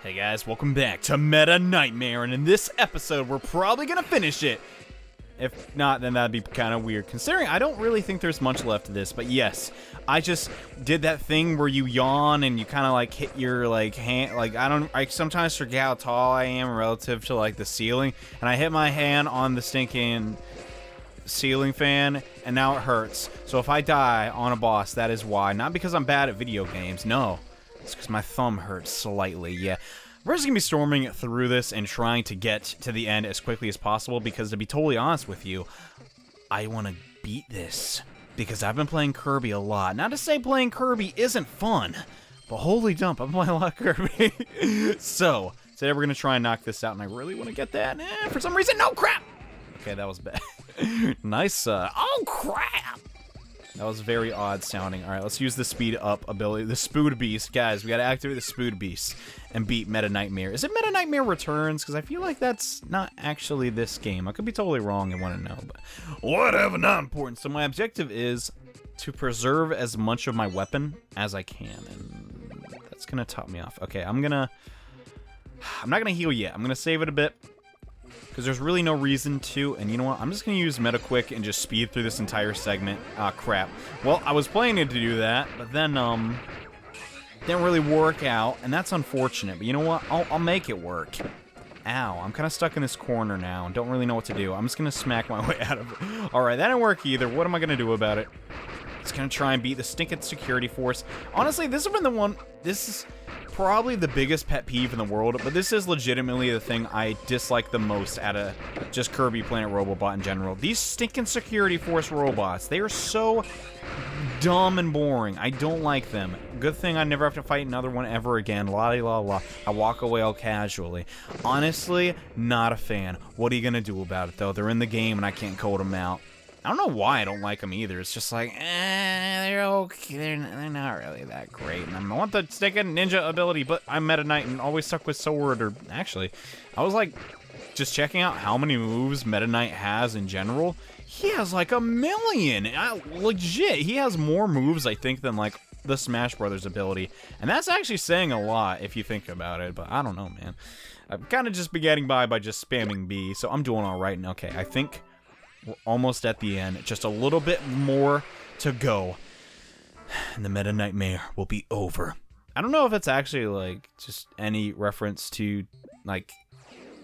Hey guys, welcome back to Metaknightmare, and in this episode, we're probably gonna finish it. If not, then that'd be kind of weird, considering I don't really think there's much left of this, but yes, I just did that thing where you yawn and you kind of like hit your like hand, like I sometimes forget how tall I am relative to like the ceiling, and I hit my hand on the stinking ceiling fan, and now it hurts. So if I die on a boss, that is why. Not because I'm bad at video games, no. It's because my thumb hurts slightly, yeah. We're just going to be storming through this and trying to get to the end as quickly as possible because, to be totally honest with you, I want to beat this because I've been playing Kirby a lot. Not to say playing Kirby isn't fun, but holy dump, I'm playing a lot of Kirby. So, today we're going to try and knock this out, and I really want to get that. For some reason, no, crap! Okay, that was bad. Nice, oh, crap! That was very odd sounding. Alright, let's use the speed up ability. The Spood Beast. Guys, we gotta activate the Spood Beast and beat Metaknightmare. Is it Metaknightmare Returns? Because I feel like that's not actually this game. I could be totally wrong and want to know, but whatever, not important. So my objective is to preserve as much of my weapon as I can, and that's gonna top me off. Okay, I'm not gonna heal yet. I'm gonna save it a bit, because there's really no reason to, and you know what? I'm just going to use Meta Quick and just speed through this entire segment. Ah, crap. Well, I was planning to do that, but then, didn't really work out, and that's unfortunate. But you know what? I'll make it work. Ow, I'm kind of stuck in this corner now and don't really know what to do. I'm just going to smack my way out of it. Alright, that didn't work either. What am I going to do about it? Just going to try and beat the stinking security force. Honestly, this has been the one... This is probably the biggest pet peeve in the world, but this is legitimately the thing I dislike the most out of just Kirby Planet Robobot in general. These stinking security force robots, they are so dumb and boring. I don't like them. Good thing I never have to fight another one ever again. La-di-la-la. I walk away all casually. Honestly, not a fan. What are you gonna do about it, though? They're in the game and I can't code them out. I don't know why I don't like them either. It's just like, they're okay. They're not really that great. And I want the stinking ninja ability, but I'm Meta Knight and always stuck with Sword. Or actually, I was like, just checking out how many moves Meta Knight has in general. He has like 1,000,000. Legit, he has more moves, I think, than like the Smash Brothers ability. And that's actually saying a lot if you think about it. But I don't know, man. I've kind of just been getting by just spamming B, so I'm doing all right. And okay, I think we're almost at the end. Just a little bit more to go, and the Metaknightmare will be over. I don't know if it's actually, like, just any reference to, like,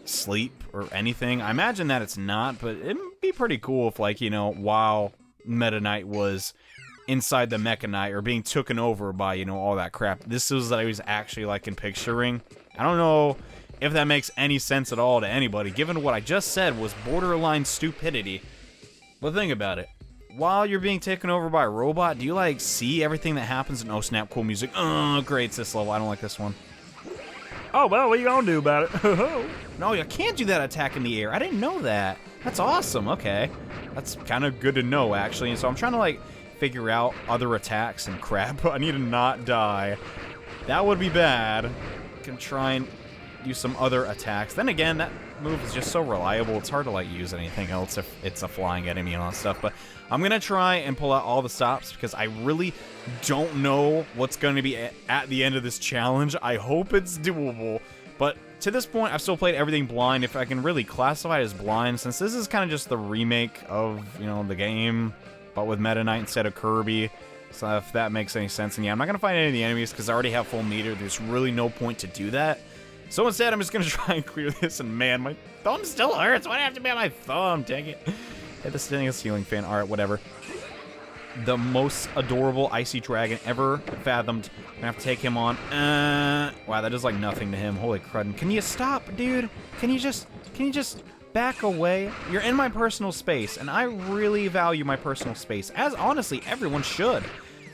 sleep or anything. I imagine that it's not, but it'd be pretty cool if, like, you know, while Meta Knight was inside the Mecha Knight or being taken over by, you know, all that crap, this was what I was actually, like, in picturing. I don't know if that makes any sense at all to anybody, given what I just said was borderline stupidity. But think about it. While you're being taken over by a robot, do you, like, see everything that happens? And oh, snap, cool music. Oh, great, it's this level. I don't like this one. Oh, well, what are you gonna do about it? No, you can't do that attack in the air. I didn't know that. That's awesome. Okay. That's kind of good to know, actually. And so I'm trying to, like, figure out other attacks and crap. I need to not die. That would be bad. I can try and do some other attacks. Then again, that move is just so reliable, it's hard to like use anything else if it's a flying enemy and all that stuff. But I'm gonna try and pull out all the stops because I really don't know what's going to be at the end of this challenge. I hope it's doable, but to this point I've still played everything blind, if I can really classify it as blind, since this is kind of just the remake of, you know, the game, but with Meta Knight instead of Kirby. So if that makes any sense. And yeah, I'm not gonna fight any of the enemies because I already have full meter. There's really no point to do that. So instead, I'm just going to try and clear this, and man, my thumb still hurts. Why do I have to be on my thumb? Dang it. Hit the standing ceiling fan. Alright, whatever. The most adorable icy dragon ever fathomed. I'm going to have to take him on. Wow, that is like nothing to him. Holy crud. Can you stop, dude? Can you just back away? You're in my personal space, and I really value my personal space, as honestly everyone should.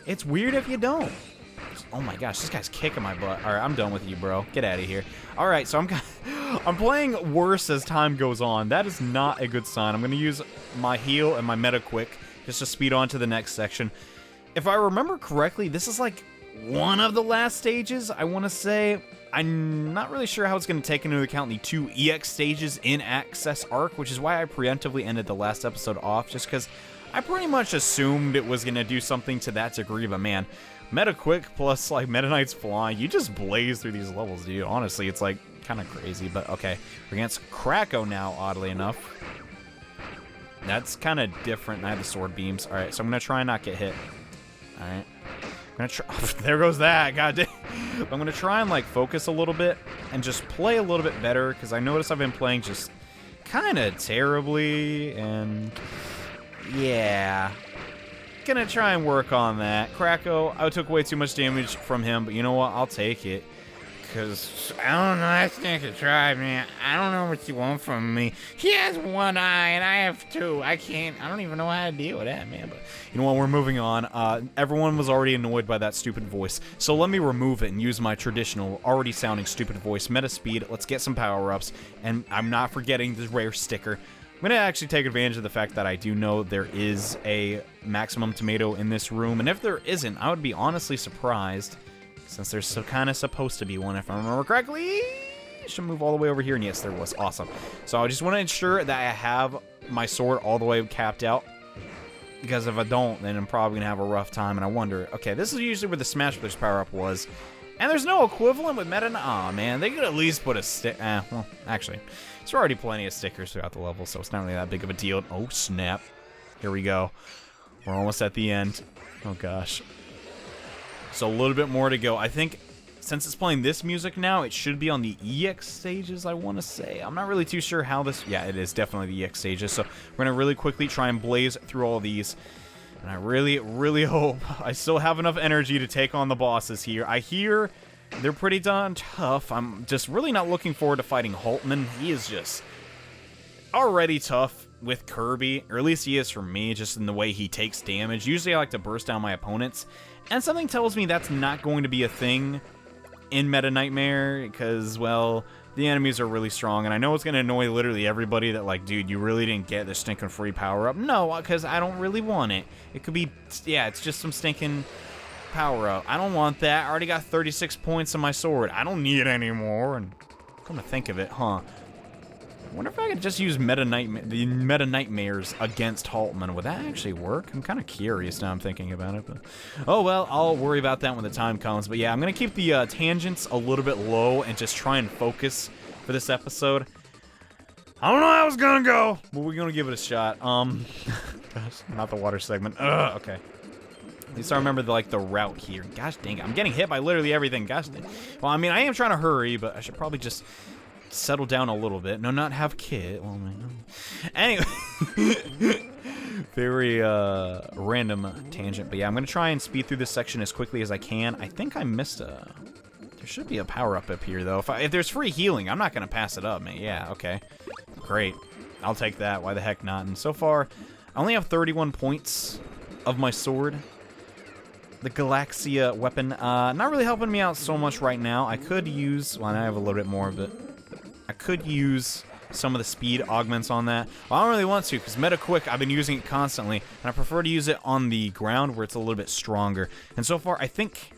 It's weird if you don't. Oh my gosh, this guy's kicking my butt. Alright, I'm done with you, bro. Get out of here. Alright, so I'm playing worse as time goes on. That is not a good sign. I'm going to use my heal and my Meta Quick just to speed on to the next section. If I remember correctly, this is like one of the last stages, I want to say. I'm not really sure how it's going to take into account the 2 EX stages in Access Arc, which is why I preemptively ended the last episode off, just because I pretty much assumed it was going to do something to that degree, but man, Meta Quick plus, like, Meta Knight's flying. You just blaze through these levels, dude. Honestly, it's, like, kind of crazy. But, okay. We're against Krako now, oddly enough. That's kind of different. I have the sword beams. All right, so I'm going to try and not get hit. All right. I'm going to try. There goes that. God damn. I'm going to try and, like, focus a little bit and just play a little bit better because I notice I've been playing just kind of terribly. And, yeah. Gonna try and work on that. Krako, I took way too much damage from him, but you know what? I'll take it. Because, I don't know, that stink of tribe, man. I don't know what you want from me. He has one eye, and I have two. I don't even know how to deal with that, man. But, you know what? We're moving on. Everyone was already annoyed by that stupid voice. So let me remove it and use my traditional, already sounding stupid voice. Meta speed, let's get some power-ups. And I'm not forgetting the rare sticker. I'm going to actually take advantage of the fact that I do know there is a maximum tomato in this room. And if there isn't, I would be honestly surprised. Since there's kind of supposed to be one, if I remember correctly. Should move all the way over here, and yes, there was. Awesome. So I just want to ensure that I have my sword all the way capped out. Because if I don't, then I'm probably going to have a rough time, and I wonder... Okay, this is usually where the Smash Bros. Power-up was. And there's no equivalent with Meta... Aw, man, they could at least put a stick... well, actually, there's already plenty of stickers throughout the level, so it's not really that big of a deal. Oh, snap. Here we go. We're almost at the end. Oh, gosh. So a little bit more to go. I think since it's playing this music now, it should be on the EX stages, I want to say. I'm not really too sure how this... Yeah, it is definitely the EX stages. So we're going to really quickly try and blaze through all these. And I really, really hope I still have enough energy to take on the bosses here. I hear they're pretty darn tough. I'm just really not looking forward to fighting Haltman. He is just already tough with Kirby, or at least he is for me, just in the way he takes damage. Usually I like to burst down my opponents. And something tells me that's not going to be a thing in Metaknightmare, because, well, the enemies are really strong, and I know it's going to annoy literally everybody that, like, dude, you really didn't get this stinking free power-up. No, because I don't really want it. It could be, yeah, it's just some stinking power-up. I don't want that. I already got 36 points on my sword. I don't need it anymore, and come to think of it, huh? I wonder if I could just use the Metaknightmares against Haltman. Would that actually work? I'm kind of curious now I'm thinking about it. But oh, well, I'll worry about that when the time comes. But yeah, I'm going to keep the tangents a little bit low and just try and focus for this episode. I don't know how it's going to go, but we're going to give it a shot. Gosh, not the water segment. Okay. At least I remember the route here. Gosh dang it. I'm getting hit by literally everything. Gosh dang. Well, I mean, I am trying to hurry, but I should probably just... settle down a little bit. No, not have kid. Well, man. Anyway. Very random tangent. But yeah, I'm going to try and speed through this section as quickly as I can. I think I missed a... There should be a power-up up here, though. If there's free healing, I'm not going to pass it up, man. Yeah, okay. Great. I'll take that. Why the heck not? And so far, I only have 31 points of my sword. The Galacta weapon. Not really helping me out so much right now. I could use... Well, I have a little bit more of it. I could use some of the speed augments on that. Well, I don't really want to, because Meta Quick, I've been using it constantly, and I prefer to use it on the ground where it's a little bit stronger. And so far, I think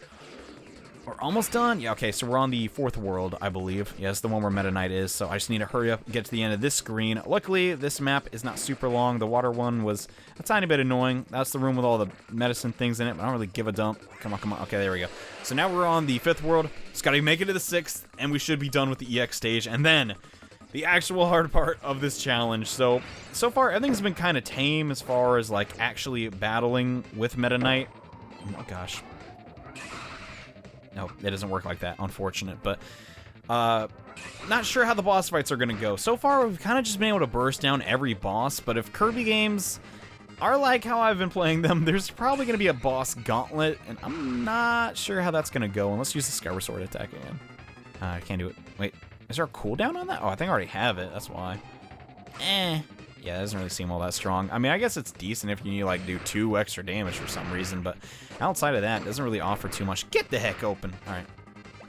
we're almost done. Yeah, okay, so we're on the 4th world, I believe. Yeah, it's the one where Meta Knight is, so I just need to hurry up and get to the end of this screen. Luckily, this map is not super long. The water one was a tiny bit annoying. That's the room with all the medicine things in it, but I don't really give a dump. Come on, come on. Okay, there we go. So now we're on the 5th world. Just gotta make it to the 6th, and we should be done with the EX stage, and then the actual hard part of this challenge. So far, everything's been kind of tame as far as, like, actually battling with Meta Knight. Oh, gosh. No, it doesn't work like that, unfortunate, but not sure how the boss fights are going to go. So far, we've kind of just been able to burst down every boss, but if Kirby games are like how I've been playing them, there's probably going to be a boss gauntlet, and I'm not sure how that's going to go. And let's use the Skyward Sword attack again. I can't do it. Wait, is there a cooldown on that? Oh, I think I already have it, that's why. Yeah, it doesn't really seem all that strong. I mean, I guess it's decent if you need to, like, do 2 extra damage for some reason, but outside of that, it doesn't really offer too much. Get the heck open. All right.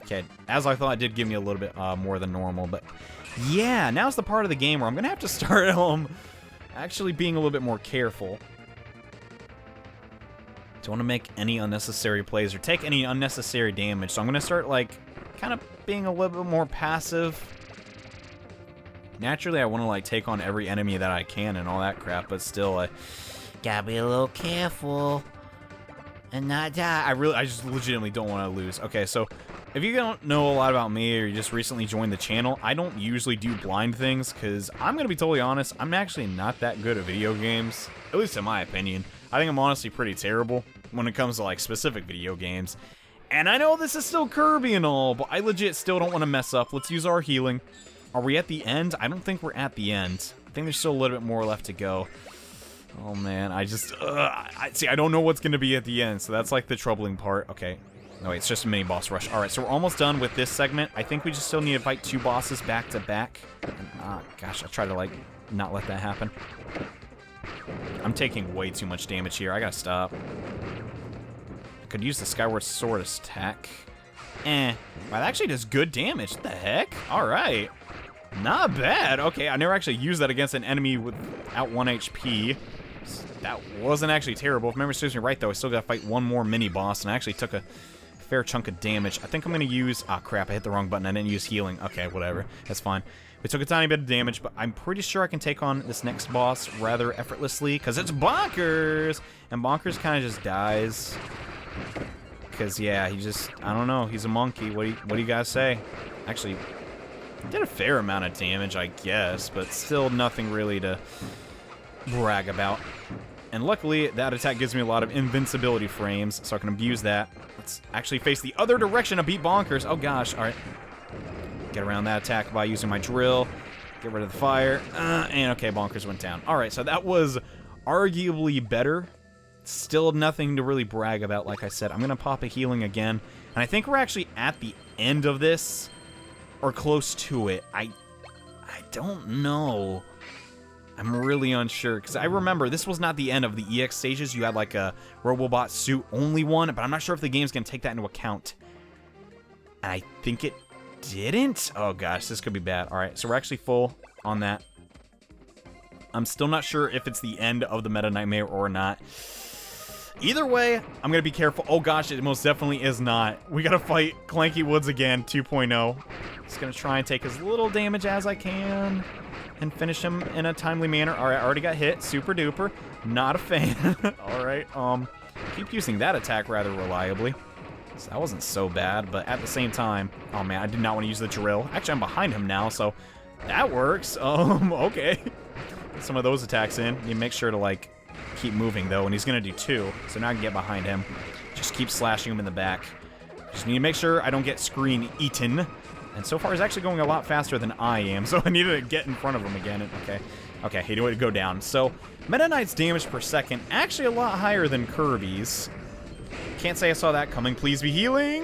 Okay, as I thought, it did give me a little bit more than normal, but yeah, now's the part of the game where I'm going to have to start actually being a little bit more careful. Don't want to make any unnecessary plays or take any unnecessary damage, so I'm going to start, like, kind of being a little bit more passive. Naturally, I want to, like, take on every enemy that I can and all that crap, but still, I gotta be a little careful. and not die. I just legitimately don't want to lose. Okay, so if you don't know a lot about me or you just recently joined the channel, I don't usually do blind things because I'm going to be totally honest, I'm actually not that good at video games, at least in my opinion. I think I'm honestly pretty terrible when it comes to like specific video games. And I know this is still Kirby and all, but I legit still don't want to mess up. Let's use our healing. Are we at the end? I don't think we're at the end. I think there's still a little bit more left to go. Oh man, I just, I don't know what's going to be at the end, so that's like the troubling part. Okay, no wait, it's just a mini boss rush. Alright, so we're almost done with this segment. I think we just still need to fight 2 bosses back to back. Gosh, I try to like, not let that happen. I'm taking way too much damage here, I gotta stop. I could use the Skyward Sword attack. Wow, that actually does good damage, what the heck? Alright. Not bad. Okay, I never actually used that against an enemy without 1 HP. That wasn't actually terrible. If memory serves me right, though, I still gotta fight 1 more mini-boss, and I actually took a fair chunk of damage. I think I'm gonna use... Ah, crap, I hit the wrong button. I didn't use healing. Okay, whatever. That's fine. We took a tiny bit of damage, but I'm pretty sure I can take on this next boss rather effortlessly, because it's Bonkers! And Bonkers kind of just dies. Because, yeah, he just... I don't know. He's a monkey. What do you guys say? Actually... did a fair amount of damage, I guess, but still nothing really to brag about. And luckily, that attack gives me a lot of invincibility frames, so I can abuse that. Let's actually face the other direction to beat Bonkers. Oh gosh, alright. Get around that attack by using my drill. Get rid of the fire. And okay, Bonkers went down. Alright, so that was arguably better. Still nothing to really brag about, like I said. I'm going to pop a healing again. And I think we're actually at the end of this. Or close to it. I don't know. I'm really unsure, because I remember this was not the end of the EX stages. You had like a Robobot suit only one, but I'm not sure if the game's going to take that into account. And I think it didn't? Oh gosh, this could be bad. Alright, so we're actually full on that. I'm still not sure if it's the end of the Metaknightmare or not. Either way, I'm going to be careful. Oh gosh, it most definitely is not. We got to fight Clanky Woods again, 2.0. Just going to try and take as little damage as I can and finish him in a timely manner. Alright, I already got hit. Super duper. Not a fan. Alright, keep using that attack rather reliably. So that wasn't so bad, but at the same time, oh man, I did not want to use the drill. Actually, I'm behind him now, so that works. Okay. Get some of those attacks in. You make sure to, like, keep moving, though, and he's going to do 2. So now I can get behind him. Just keep slashing him in the back. Just need to make sure I don't get screen eaten. And so far, he's actually going a lot faster than I am, so I need to get in front of him again. Okay, he did go down. So, Meta Knight's damage per second, actually a lot higher than Kirby's. Can't say I saw that coming. Please be healing.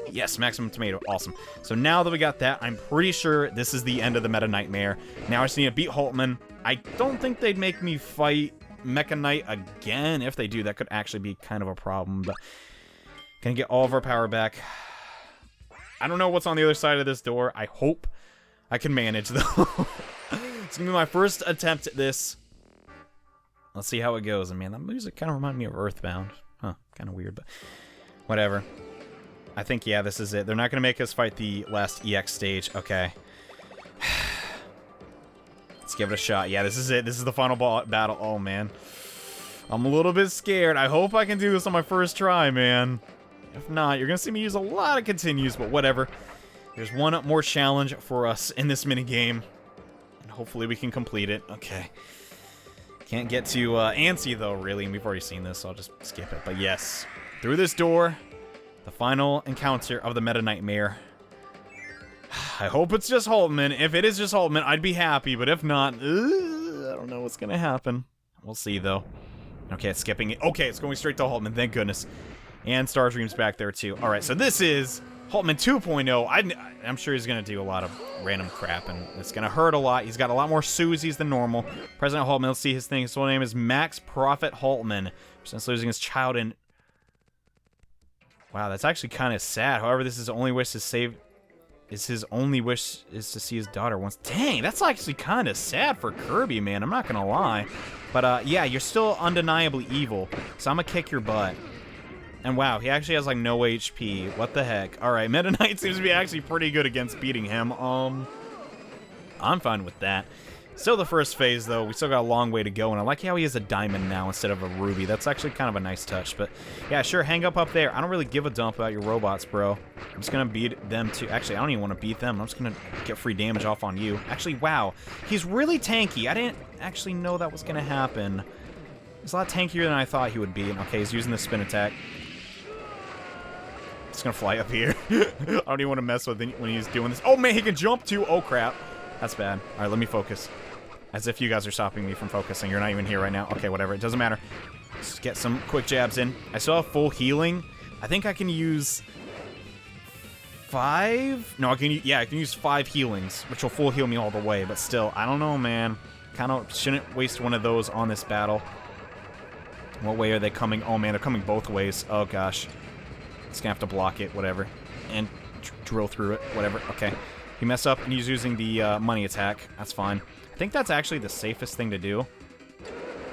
Yes, maximum tomato. Awesome. So now that we got that, I'm pretty sure this is the end of the Metaknightmare. Now I just need to beat Haltman. I don't think they'd make me fight Mecha Knight again. If they do, that could actually be kind of a problem, but gonna get all of our power back. I don't know what's on the other side of this door. I hope I can manage, though. It's gonna be my first attempt at this. Let's see how it goes. And man, that music kind of reminded me of Earthbound. Huh, kind of weird, but whatever. I think, yeah, this is it. They're not gonna make us fight the last EX stage. Okay. Let's give it a shot. Yeah, this is it. This is the final battle. Oh, man. I'm a little bit scared. I hope I can do this on my first try, man. If not, you're going to see me use a lot of continues, but whatever. There's one more challenge for us in this minigame. And hopefully we can complete it. Okay. Can't get to antsy, though, really. And we've already seen this, so I'll just skip it. But yes, through this door, the final encounter of the Metaknightmare. I hope it's just Haltman. If it is just Haltman, I'd be happy. But if not, I don't know what's going to happen. We'll see, though. Okay, it's skipping it. Okay, it's going straight to Haltman. Thank goodness. And Starscream's back there, too. All right, so this is Haltman 2.0. I'm sure he's going to do a lot of random crap, and it's going to hurt a lot. He's got a lot more Susies than normal. President Haltman, let's see his thing. His full name is Max Prophet Haltman. Since losing his child in... Wow, that's actually kind of sad. However, this is his only wish to save... His only wish is to see his daughter once. Dang, that's actually kind of sad for Kirby, man. I'm not going to lie. But, yeah, you're still undeniably evil. So I'm going to kick your butt. And wow, he actually has, like, no HP. What the heck? Alright, Meta Knight seems to be actually pretty good against beating him. I'm fine with that. Still the first phase, though. We still got a long way to go, and I like how he has a diamond now instead of a ruby. That's actually kind of a nice touch, but yeah, sure, hang up there. I don't really give a dump about your robots, bro. I'm just gonna beat them, too. Actually, I don't even want to beat them. I'm just gonna get free damage off on you. Actually, wow. He's really tanky. I didn't actually know that was gonna happen. He's a lot tankier than I thought he would be. Okay, he's using the spin attack. Just gonna fly up here. I don't even want to mess with him when he's doing this. Oh, man, he can jump, too. Oh, crap. That's bad. All right, let me focus. As if you guys are stopping me from focusing. You're not even here right now. Okay, whatever. It doesn't matter. Let's get some quick jabs in. I still have full healing. I think I can use 5? No, I can use 5 healings, which will full heal me all the way. But still, I don't know, man. Kind of shouldn't waste one of those on this battle. What way are they coming? Oh, man, they're coming both ways. Oh, gosh. Just gonna have to block it, whatever. And drill through it, whatever. Okay. He messed up, and he's using the money attack. That's fine. I think that's actually the safest thing to do.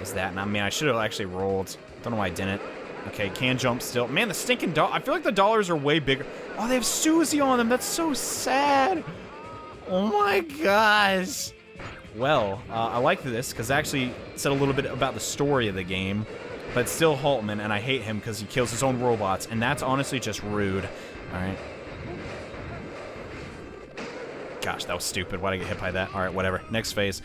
Is that? And I mean, I should have actually rolled. Don't know why I didn't. Okay, can jump still. Man, the stinking doll. I feel like the dollars are way bigger. Oh, they have Susie on them. That's so sad. Oh my gosh. Well, I like this because it actually said a little bit about the story of the game. But it's still Haltman, and I hate him because he kills his own robots. And that's honestly just rude. Alright. Gosh, that was stupid. Why'd I get hit by that? Alright, whatever. Next phase.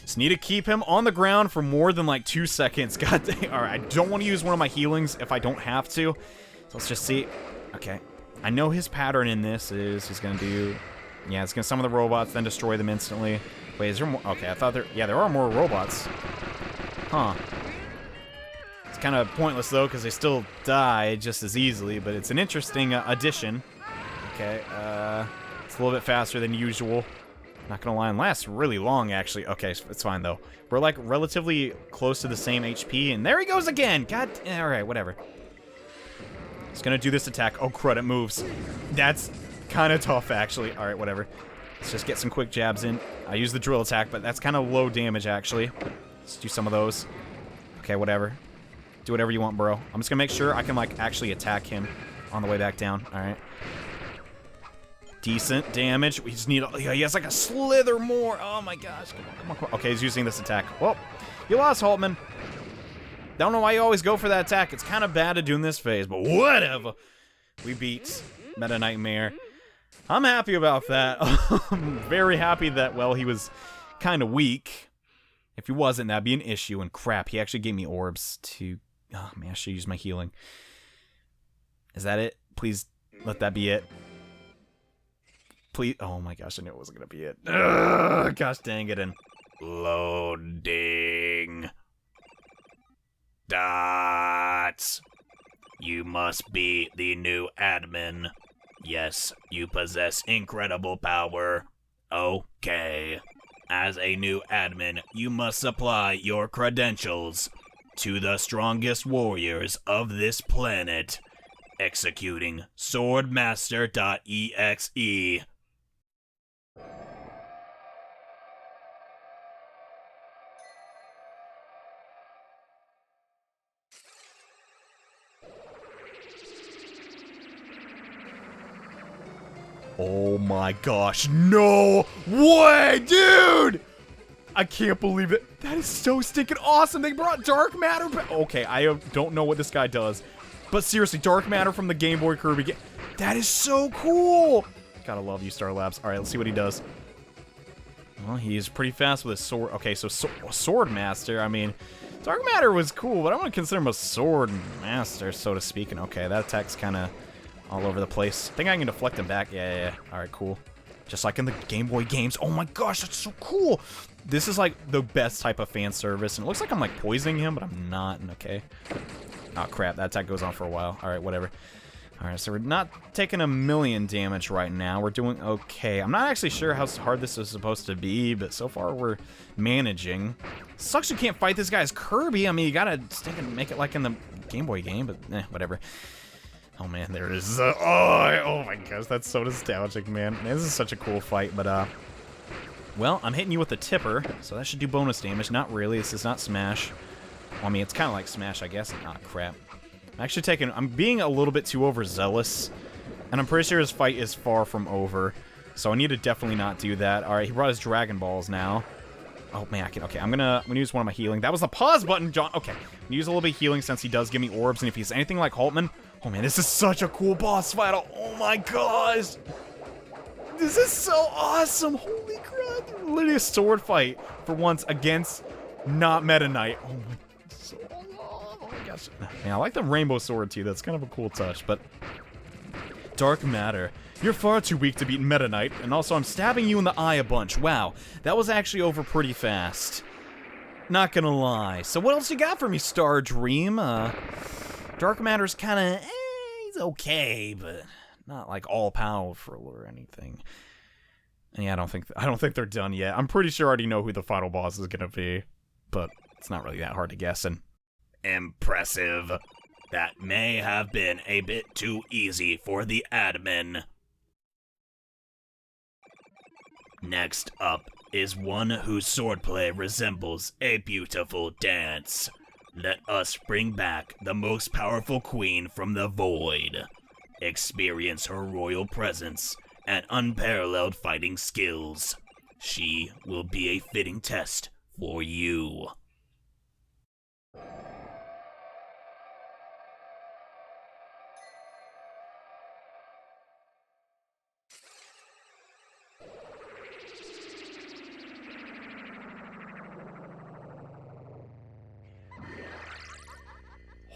Just need to keep him on the ground for more than like 2 seconds. God dang. Alright, I don't want to use one of my healings if I don't have to. So let's just see. Okay. I know his pattern in this is he's going to do... Yeah, it's going to summon the robots, then destroy them instantly. Wait, is there more? Okay, I thought there... Yeah, there are more robots. Huh. It's kind of pointless, though, because they still die just as easily, but it's an interesting addition. Okay, it's a little bit faster than usual. Not gonna lie, and lasts really long, actually. Okay, it's fine, though. We're, like, relatively close to the same HP, and there he goes again! God, alright, whatever. He's gonna do this attack. Oh, crud, it moves. That's kind of tough, actually. Alright, whatever. Let's just get some quick jabs in. I use the drill attack, but that's kind of low damage, actually. Let's do some of those. Okay, whatever. Do whatever you want, bro. I'm just gonna make sure I can, like, actually attack him on the way back down. Alright. Decent damage. We just need... Yeah, he has, like, a slither more. Oh, my gosh. Come on, come on, come on. Okay, he's using this attack. Well, you lost, Haltman. Don't know why you always go for that attack. It's kind of bad to do in this phase, but whatever. We beat Metaknightmare. I'm happy about that. I'm very happy that, well, he was kind of weak. If he wasn't, that'd be an issue. And crap, he actually gave me orbs to... Oh, man, I should use my healing. Is that it? Please let that be it. Please. Oh, my gosh, I knew it wasn't going to be it. Ugh, gosh dang it. And loading. Dots. You must be the new admin. Yes, you possess incredible power. Okay. As a new admin, you must supply your credentials to the strongest warriors of this planet. Executing Swordmaster.exe. Oh my gosh, no way, dude! I can't believe it. That is so stinking awesome. They brought dark matter back. Okay, I don't know what this guy does. But seriously, dark matter from the Game Boy Kirby game. That is so cool. Gotta love you, Star Labs. All right, let's see what he does. Well, he's pretty fast with his sword. Okay, so Sword Master. I mean, dark matter was cool, but I'm gonna consider him a Sword Master, so to speak. And okay, that attack's kind of all over the place. I think I can deflect him back. Yeah. All right, cool. Just like in the Game Boy games. Oh my gosh, that's so cool. This is like the best type of fan service. And it looks like I'm like poisoning him, but I'm not. And okay. Oh crap, that attack goes on for a while. All right, whatever. All right, so we're not taking 1,000,000 damage right now. We're doing okay. I'm not actually sure how hard this is supposed to be, but so far we're managing. Sucks you can't fight this guy as Kirby. I mean, you gotta stick and make it like in the Game Boy game, but whatever. Oh man, there it is. Oh my gosh, that's so nostalgic, man. This is such a cool fight, but well, I'm hitting you with a tipper, so that should do bonus damage. Not really, this is not Smash. Well, I mean, it's kind of like Smash, I guess. Ah, crap. I'm being a little bit too overzealous, and I'm pretty sure his fight is far from over, so I need to definitely not do that. Alright, he brought his Dragon Balls now. Oh, man, I can... Okay, I'm gonna use one of my healing. That was the pause button, John. Okay, I'm gonna use a little bit of healing since he does give me orbs, and if he's anything like Haltman... Oh, man, this is such a cool boss fight. Oh, my gosh. This is so awesome. Holy crap. Literally a sword fight for once against not Meta Knight. Oh, my gosh. Man, I like the rainbow sword, too. That's kind of a cool touch, but... Dark Matter. You're far too weak to beat Meta Knight, and also I'm stabbing you in the eye a bunch. Wow, that was actually over pretty fast. Not gonna lie. So what else you got for me, Star Dream? Dark Matter's kinda, he's okay, but not like all powerful or anything. And yeah, I don't think they're done yet. I'm pretty sure I already know who the final boss is gonna be, but it's not really that hard to guess. And impressive. That may have been a bit too easy for the admin. Next up is one whose swordplay resembles a beautiful dance. Let us bring back the most powerful queen from the void. Experience her royal presence and unparalleled fighting skills. She will be a fitting test for you.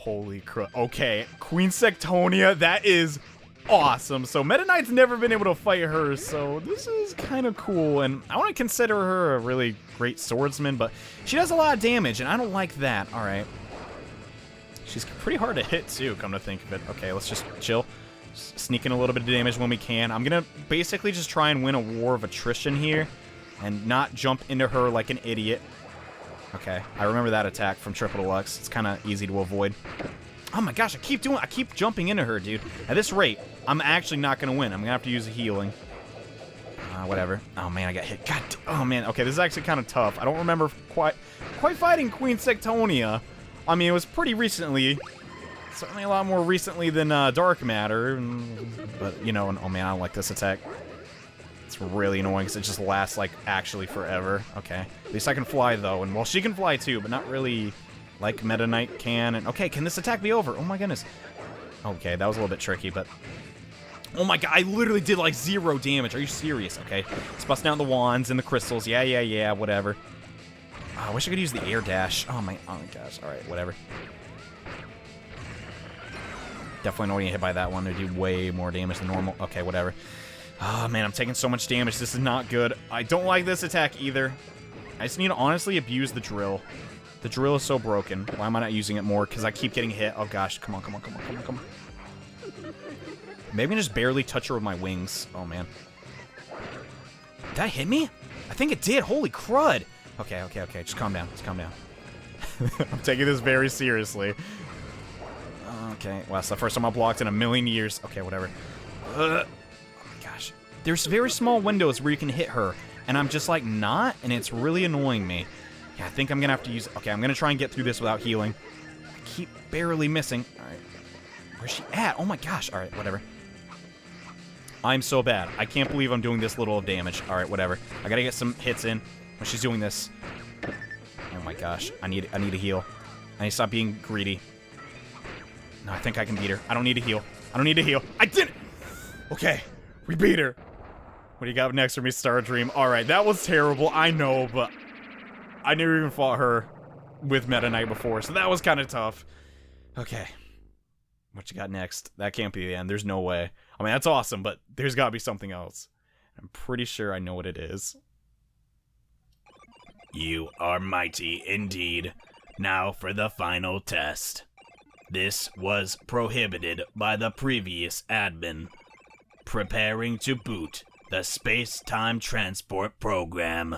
holy crap. Okay, Queen Sectonia, that is awesome. So Meta Knight's never been able to fight her, so this is kind of cool. And I want to consider her a really great swordsman, but she does a lot of damage, and I don't like that. All right. She's pretty hard to hit, too, come to think of it. Okay, let's just chill. Sneak in a little bit of damage when we can. I'm going to basically just try and win a war of attrition here and not jump into her like an idiot. Okay, I remember that attack from Triple Deluxe. It's kind of easy to avoid. Oh my gosh, I keep jumping into her, dude. At this rate, I'm actually not going to win. I'm going to have to use a healing. Whatever. Oh man, I got hit. God, oh man. Okay, this is actually kind of tough. I don't remember quite fighting Queen Sectonia. I mean, it was pretty recently. Certainly a lot more recently than Dark Matter. But, you know, oh man, I don't like this attack. It's really annoying because it just lasts, like, actually forever. Okay. At least I can fly, though. And, well, she can fly, too, but not really like Meta Knight can. And, okay, can this attack be over? Oh, my goodness. Okay, that was a little bit tricky, but... Oh, my God. I literally did, like, 0 damage. Are you serious? Okay. It's busting out the wands and the crystals. Yeah, whatever. Oh, I wish I could use the air dash. Oh, my gosh. All right, whatever. Definitely not getting hit by that one. They do way more damage than normal. Okay, whatever. Oh, man, I'm taking so much damage. This is not good. I don't like this attack either. I just need to honestly abuse the drill. The drill is so broken. Why am I not using it more? Because I keep getting hit. Oh, gosh. Come on. Maybe I can just barely touch her with my wings. Oh, man. Did that hit me? I think it did. Holy crud. Okay. Just calm down. I'm taking this very seriously. Okay. Well, that's the first time I blocked in a million years. Okay, whatever. Oh, my gosh. There's very small windows where you can hit her, and I'm just, like, not, and it's really annoying me. Yeah, I think I'm going to have to use... Okay, I'm going to try and get through this without healing. I keep barely missing. All right. Where's she at? Oh, my gosh. All right, whatever. I'm so bad. I can't believe I'm doing this little of damage. All right, whatever. I got to get some hits in when she's doing this. Oh, my gosh. I need a heal. I need to stop being greedy. No, I think I can beat her. I don't need to heal. I did it! Okay, we beat her. What do you got next for me, Star Dream? All right, that was terrible. I know, but I never even fought her with Meta Knight before, so that was kind of tough. Okay, what you got next? That can't be the end. There's no way. I mean, that's awesome, but there's got to be something else. I'm pretty sure I know what it is. You are mighty indeed. Now for the final test. This was prohibited by the previous admin. Preparing to boot the space-time transport program.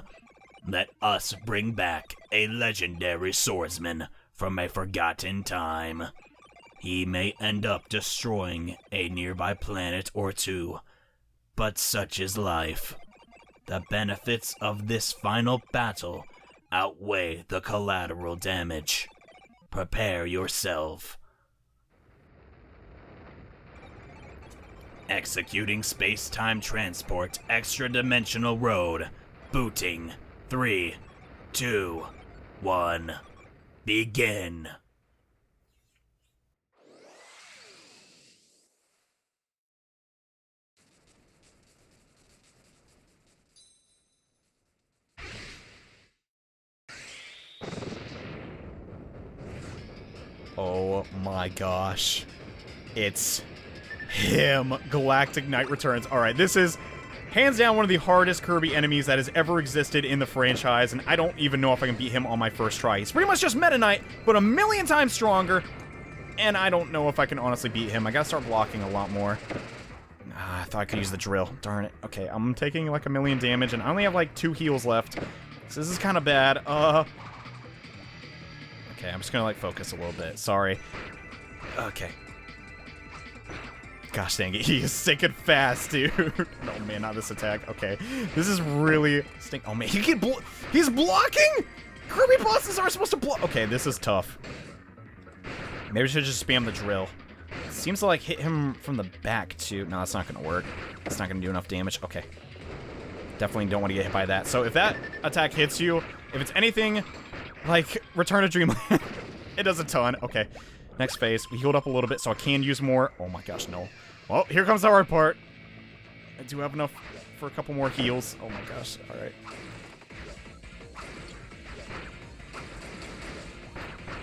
Let us bring back a legendary swordsman from a forgotten time. He may end up destroying a nearby planet or two, but such is life. The benefits of this final battle outweigh the collateral damage. Prepare yourself. Executing space-time transport extra-dimensional road. Booting. 3, 2, 1, begin. Oh my gosh. It's him. Galactic Knight returns. Alright, this is hands down one of the hardest Kirby enemies that has ever existed in the franchise, and I don't even know if I can beat him on my first try. He's pretty much just Meta Knight, but a million times stronger, and I don't know if I can honestly beat him. I gotta start blocking a lot more. I thought I could use the drill. Darn it. Okay, I'm taking like a million damage, and I only have like 2 heals left. So this is kind of bad. Okay, I'm just gonna like focus a little bit. Sorry. Okay. Gosh dang it, he is sinking fast, dude. Oh man, not this attack. Okay, this is really Oh man, he's blocking. Kirby bosses aren't supposed to block. Okay, this is tough. Maybe I should just spam the drill. It seems to like hit him from the back too. No, that's not gonna work. It's not gonna do enough damage. Okay. Definitely don't want to get hit by that. So if that attack hits you, if it's anything like Return to Dreamland, it does a ton. Okay. Next phase. We healed up a little bit, so I can use more. Oh my gosh, no. Well, here comes the hard part. I do have enough for a couple more heals. Oh my gosh. Alright.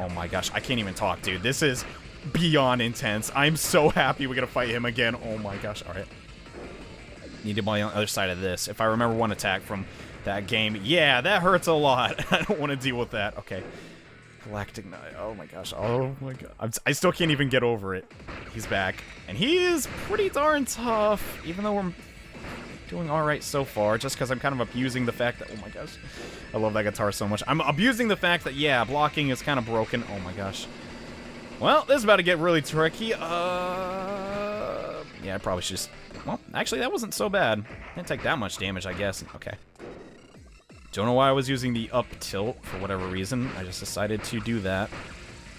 Oh my gosh. I can't even talk, dude. This is beyond intense. I'm so happy we're gonna fight him again. Oh my gosh. Alright. Need to be on the other side of this. If I remember one attack from that game. Yeah, that hurts a lot. I don't want to deal with that. Okay. Galactic Knight. Oh my gosh. Oh my god. I still can't even get over it. He's back. And he is pretty darn tough. Even though we're doing alright so far. Just because I'm kind of abusing the fact that... Oh my gosh. I love that guitar so much. I'm abusing the fact that, yeah, blocking is kind of broken. Oh my gosh. Well, this is about to get really tricky. Yeah, I probably should just... Well, actually, that wasn't so bad. Didn't take that much damage, I guess. Okay. Don't know why I was using the up tilt for whatever reason. I just decided to do that.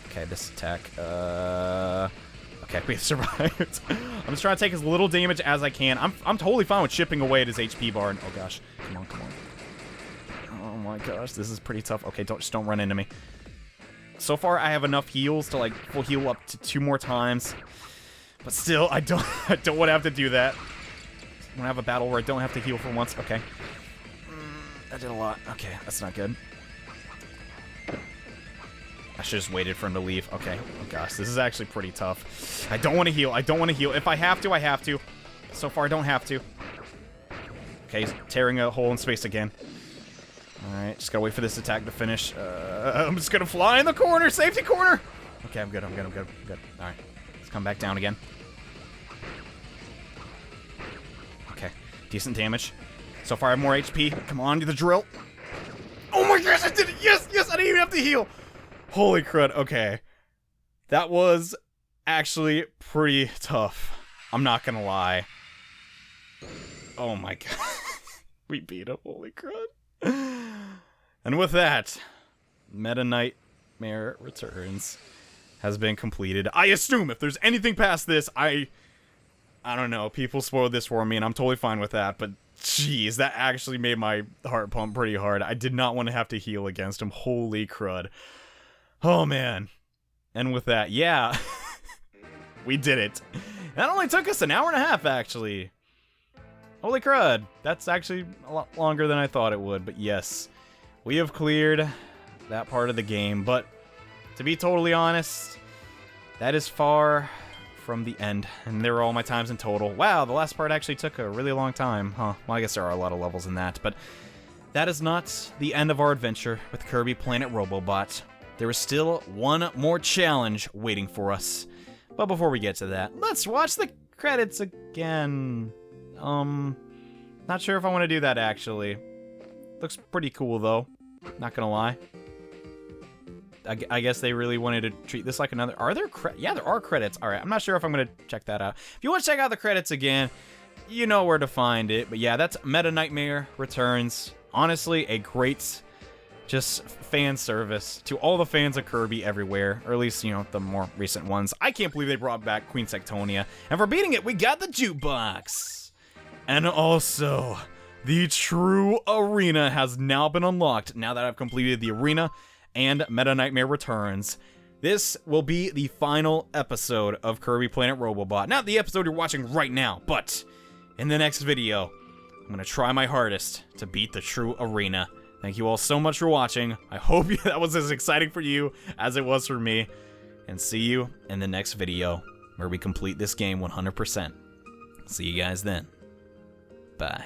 Okay, this attack. Okay, we survived. I'm just trying to take as little damage as I can. I'm totally fine with chipping away at his HP bar. And, oh gosh, come on, come on. Oh my gosh, this is pretty tough. Okay, just don't run into me. So far, I have enough heals to like full heal up to 2 more times. But still, I don't want to have to do that. When I have a battle where I don't have to heal for once. Okay. I did a lot. Okay, that's not good. I should just waited for him to leave. Okay. Oh gosh, this is actually pretty tough. I don't want to heal. I don't want to heal. If I have to, I have to. So far, I don't have to. Okay, he's tearing a hole in space again. Alright, just gotta wait for this attack to finish. I'm just gonna fly in the corner! Safety corner! Okay, I'm good, I'm good, I'm good, I'm good. Alright, let's come back down again. Okay, decent damage. So far, I have more HP. Come on, do the drill. Oh my gosh, I did it! Yes, yes, I didn't even have to heal! Holy crud, okay. That was actually pretty tough. I'm not gonna lie. Oh my god. We beat him, holy crud. And with that, Metaknightmare Returns has been completed. I assume if there's anything past this, I don't know, people spoiled this for me and I'm totally fine with that, but jeez, that actually made my heart pump pretty hard. I did not want to have to heal against him. Holy crud. Oh man. And with that, yeah, we did it. That only took us an hour and a half, actually. Holy crud. That's actually a lot longer than I thought it would, but yes. We have cleared that part of the game, but to be totally honest, that is far from the end, and there were all my times in total. Wow, the last part actually took a really long time, huh? Well, I guess there are a lot of levels in that, but that is not the end of our adventure with Kirby Planet Robobot. There is still one more challenge waiting for us. But before we get to that, let's watch the credits again. Not sure if I want to do that, actually. Looks pretty cool, though. Not gonna lie. I guess they really wanted to treat this like another... Are there yeah, there are credits. Alright, I'm not sure if I'm gonna check that out. If you want to check out the credits again, you know where to find it. But yeah, that's Metaknightmare Returns. Honestly, a great... just fan service to all the fans of Kirby everywhere, or at least, you know, the more recent ones. I can't believe they brought back Queen Sectonia, and for beating it, we got the jukebox, and also The true arena has now been unlocked now that I've completed the arena and Metaknightmare returns. This will be the final episode of Kirby Planet Robobot. Not the episode you're watching right now, but in the next video, I'm going to try my hardest to beat the true arena. Thank you all so much for watching. I hope that was as exciting for you as it was for me. And see you in the next video where we complete this game 100%. See you guys then. Bye.